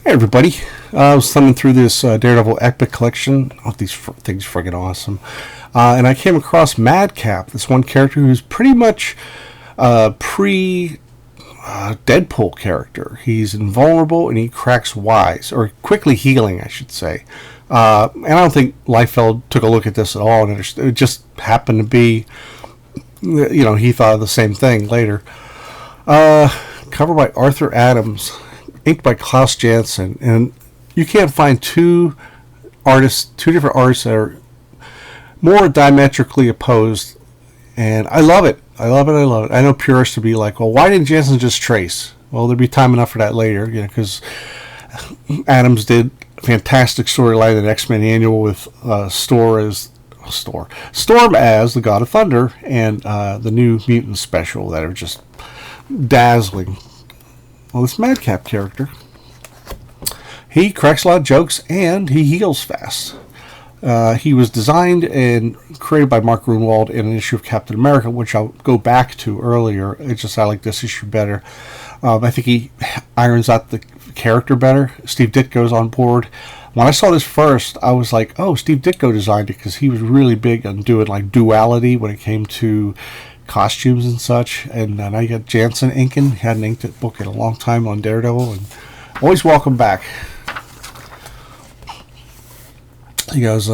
Hey everybody, I was thumbing through this Daredevil Epic collection. Oh, these things are friggin' awesome. And I came across Madcap, this one character who's pretty much pre-Deadpool character. He's invulnerable and he cracks wise, or quickly healing, I should say. And I don't think Liefeld took a look at this at all, and it just happened to be, he thought of the same thing later. Covered by Arthur Adams, inked by Klaus Janson, and you can't find two different artists that are more diametrically opposed, and I love it. I love it. I know purists to be like, well, why didn't Janson just trace? Well, there'd be time enough for that later, because Adams did a fantastic storyline in the X-Men Annual with Storm as the God of Thunder, and the New Mutant special that are just dazzling. Well, this Madcap character, he cracks a lot of jokes and he heals fast. He was designed and created by Mark Grunwald in an issue of Captain America, which I'll go back to earlier. It's just I like this issue better. I think he irons out the character better. Steve Ditko's on board. When I saw this first, I was like, oh, Steve Ditko designed it, because he was really big on doing like duality when it came to costumes and such. And now you got Janson inking. He hadn't inked that book in a long time on Daredevil, and always welcome back. He goes,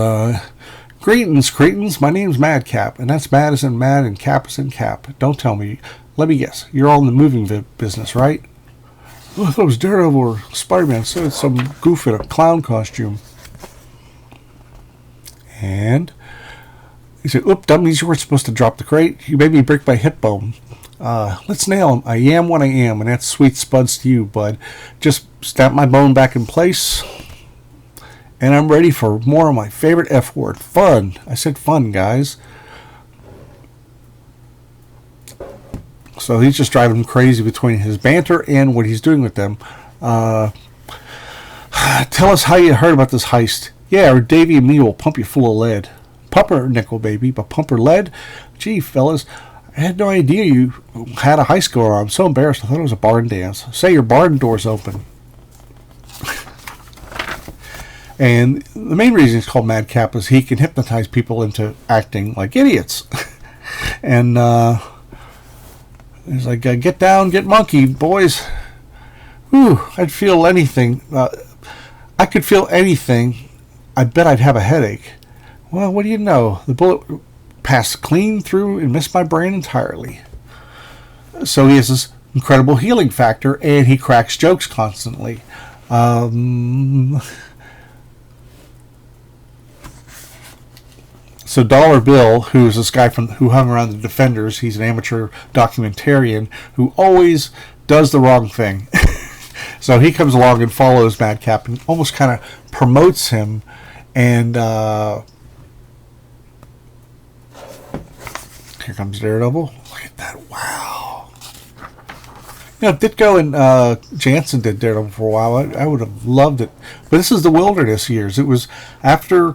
greetings, cretins. My name's Madcap, and that's mad as in mad and cap as in cap. Don't tell me. Let me guess. You're all in the moving business, right? Oh, I thought it was Daredevil or Spider-Man. So it's some goof in a clown costume. And he said, oop, dummies, you weren't supposed to drop the crate. You made me break my hip bone. Let's nail him. I am what I am, and that's sweet spuds to you, bud. Just snap my bone back in place, and I'm ready for more of my favorite F word. Fun. I said fun, guys. So he's just driving him crazy between his banter and what he's doing with them. Tell us how you heard about this heist. Yeah, or Davey and me will pump you full of lead. Pumpernickel, baby, but pumper lead? Gee, fellas, I had no idea you had a heist going on. I'm so embarrassed. I thought it was a barn dance. Say your barn door's open. And the main reason it's called Madcap is he can hypnotize people into acting like idiots. And he's like, get down, get monkey, boys. Whew, I'd feel anything. I could feel anything. I bet I'd have a headache. Well, what do you know? The bullet passed clean through and missed my brain entirely. So he has this incredible healing factor, and he cracks jokes constantly. So Dollar Bill, who's this guy who hung around the Defenders, he's an amateur documentarian who always does the wrong thing. So he comes along and follows Madcap and almost kind of promotes him, and here comes Daredevil. Look at that. Wow. Ditko and Janson did Daredevil for a while. I would have loved it. But this is the Wilderness years. It was after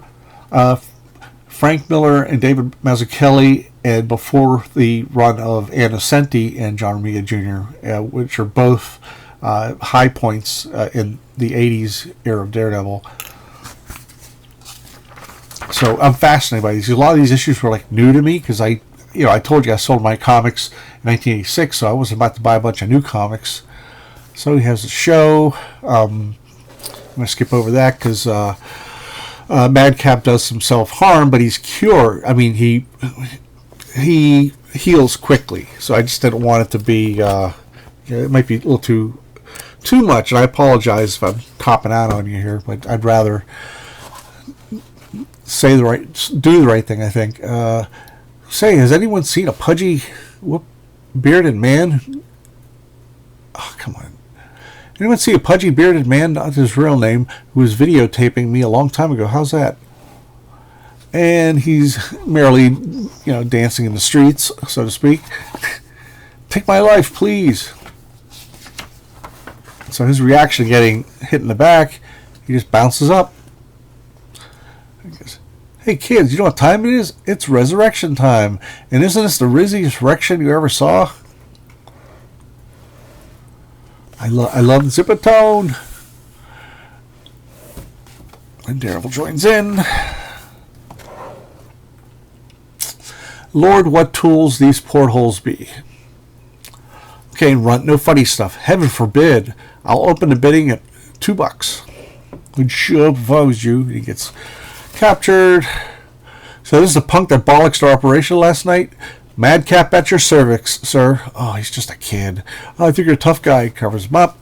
Frank Miller and David Mazzucchelli, and before the run of Ann Nocenti and John Romita Jr., which are both high points in the 80s era of Daredevil. So I'm fascinated by these. A lot of these issues were like new to me, because I told you I sold my comics in 1986, so I wasn't about to buy a bunch of new comics. So he has a show. I'm going to skip over that because Madcap does some self-harm, but he's cured. I mean, he heals quickly. So I just didn't want it to be, it might be a little too much, and I apologize if I'm topping out on you here, but I'd rather do the right thing, I think. Say, has anyone seen a pudgy, bearded man? Oh, come on. Anyone see a pudgy, bearded man, not his real name, who was videotaping me a long time ago? How's that? And he's merrily, dancing in the streets, so to speak. Take my life, please. So his reaction getting hit in the back, he just bounces up. He goes, hey kids, you know what time it is? It's resurrection time. And isn't this the rizziest resurrection you ever saw? I love Zipatone. And Daredevil joins in. Lord, what tools these portholes be. Okay, Runt, no funny stuff. Heaven forbid. I'll open the bidding at $2. Good job if I was you. He gets captured. So this is the punk that bollocksed our operation last night. Madcap at your cervix, sir. Oh, he's just a kid. Oh, I think you're a tough guy. He covers him up.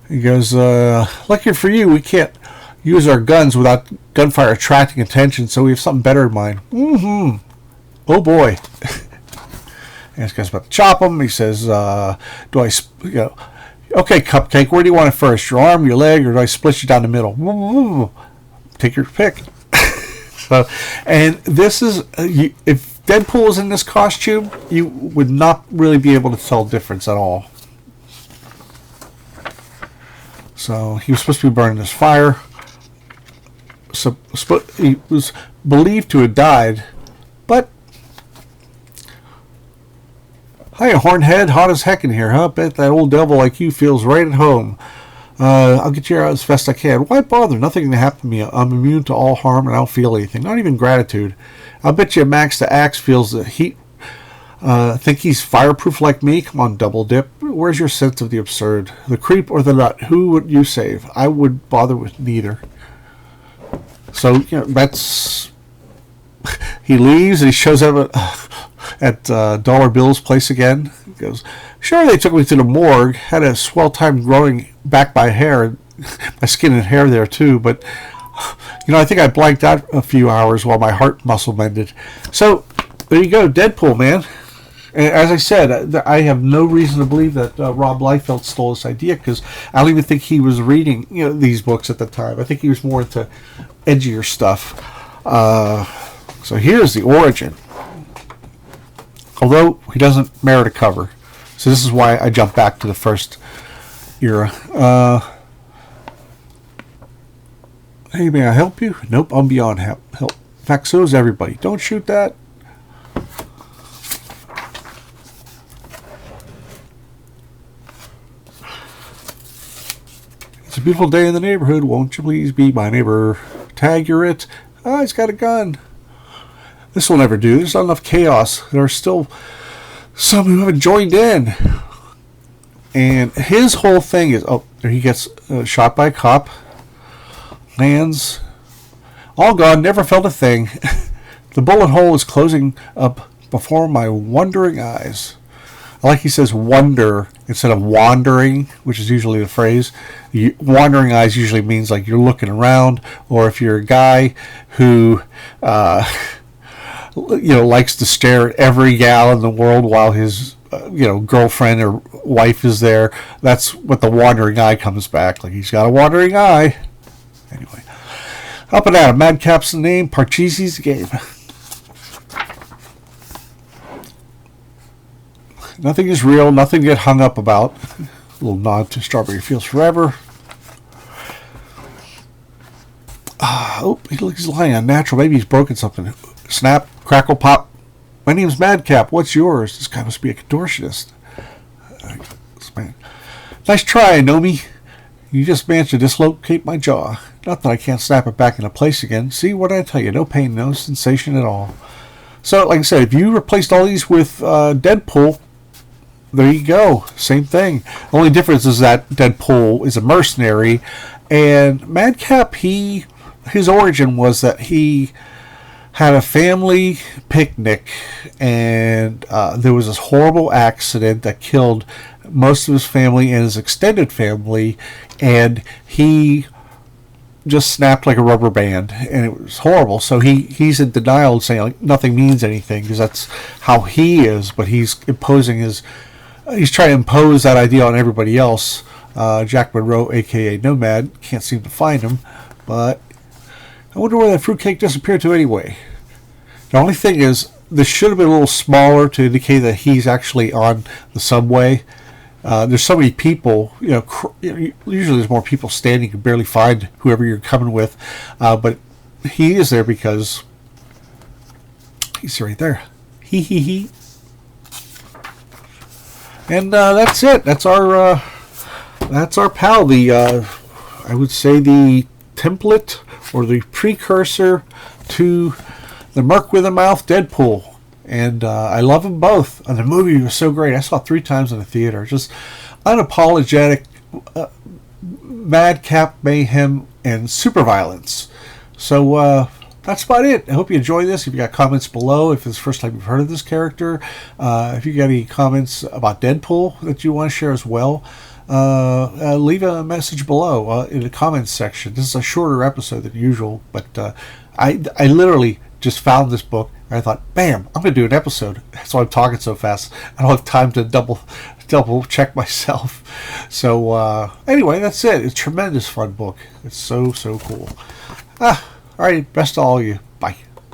He goes, lucky for you, we can't use our guns without gunfire attracting attention, so we have something better in mind. Mm-hmm. Oh, boy. And this guy's about to chop him. He says, do I, okay, Cupcake, where do you want it first? Your arm, your leg, or do I split you down the middle? Take your pick. So, and this is, if Deadpool was in this costume, you would not really be able to tell difference at all. So he was supposed to be burning this fire. So he was believed to have died, but hi, Hornhead, hot as heck in here, huh? Bet that old devil like you feels right at home. I'll get you out as fast as I can. Why bother? Nothing can happen to me. I'm immune to all harm and I don't feel anything. Not even gratitude. I'll bet you Max the Axe feels the heat. Think he's fireproof like me? Come on, Double Dip. Where's your sense of the absurd? The creep or the nut? Who would you save? I would bother with neither. So, that's... He leaves and he shows up at Dollar Bill's place again. He goes, sure, they took me to the morgue. Had a swell time growing back my hair. My skin and hair there, too. But, I think I blanked out a few hours while my heart muscle mended. So, there you go. Deadpool, man. And as I said, I have no reason to believe that Rob Liefeld stole this idea, because I don't even think he was reading these books at the time. I think he was more into edgier stuff. So here's the origin. Although he doesn't merit a cover. So this is why I jumped back to the first era. Hey, may I help you? Nope, I'm beyond help. In fact, so is everybody. Don't shoot that. It's a beautiful day in the neighborhood. Won't you please be my neighbor? Tag, you're it. Ah, he's got a gun. This will never do. There's not enough chaos. There are still some who haven't joined in. And his whole thing is... Oh, there he gets shot by a cop. Lands. All gone. Never felt a thing. The bullet hole is closing up before my wondering eyes. I like he says wonder instead of wandering, which is usually the phrase. Wandering eyes usually means like you're looking around, or if you're a guy who likes to stare at every gal in the world while his girlfriend or wife is there. That's what the wandering eye comes back. Like he's got a wandering eye. Anyway, up and out. Madcap's the name. Parcheesi's the game. Nothing is real. Nothing to get hung up about. A little nod to Strawberry Fields Forever. He's lying unnatural. Maybe he's broken something. Snap, crackle, pop. My name's Madcap. What's yours? This guy must be a contortionist. Nice try, Nomi. You just managed to dislocate my jaw. Not that I can't snap it back into place again. See what I tell you? No pain, no sensation at all. So, like I said, if you replaced all these with Deadpool, there you go. Same thing. The only difference is that Deadpool is a mercenary, and Madcap, his origin was that he had a family picnic, and there was this horrible accident that killed most of his family and his extended family, and he just snapped like a rubber band, and it was horrible. So he's in denial, saying like nothing means anything, because that's how he is, but he's trying to impose that idea on everybody else. Jack Monroe, aka Nomad, can't seem to find him, but I wonder where that fruitcake disappeared to anyway. The only thing is, this should have been a little smaller to indicate that he's actually on the subway. There's so many people, usually there's more people standing, you can barely find whoever you're coming with, but he is there because he's right there. He. And that's it. That's our pal. I would say the template or the precursor to the Merc with a Mouth Deadpool. And I love them both. And the movie was so great. I saw it 3 times in the theater. Just unapologetic madcap mayhem and super violence. So that's about it. I hope you enjoy this. If you got comments below, if it's the first time you've heard of this character, if you got any comments about Deadpool that you want to share as well, leave a message below in the comments section. This is a shorter episode than usual, but I literally just found this book and I thought, bam, I'm going to do an episode. That's why I'm talking so fast. I don't have time to double check myself. So anyway, that's it. It's a tremendous fun book. It's so cool. All right, best to all of you. Bye.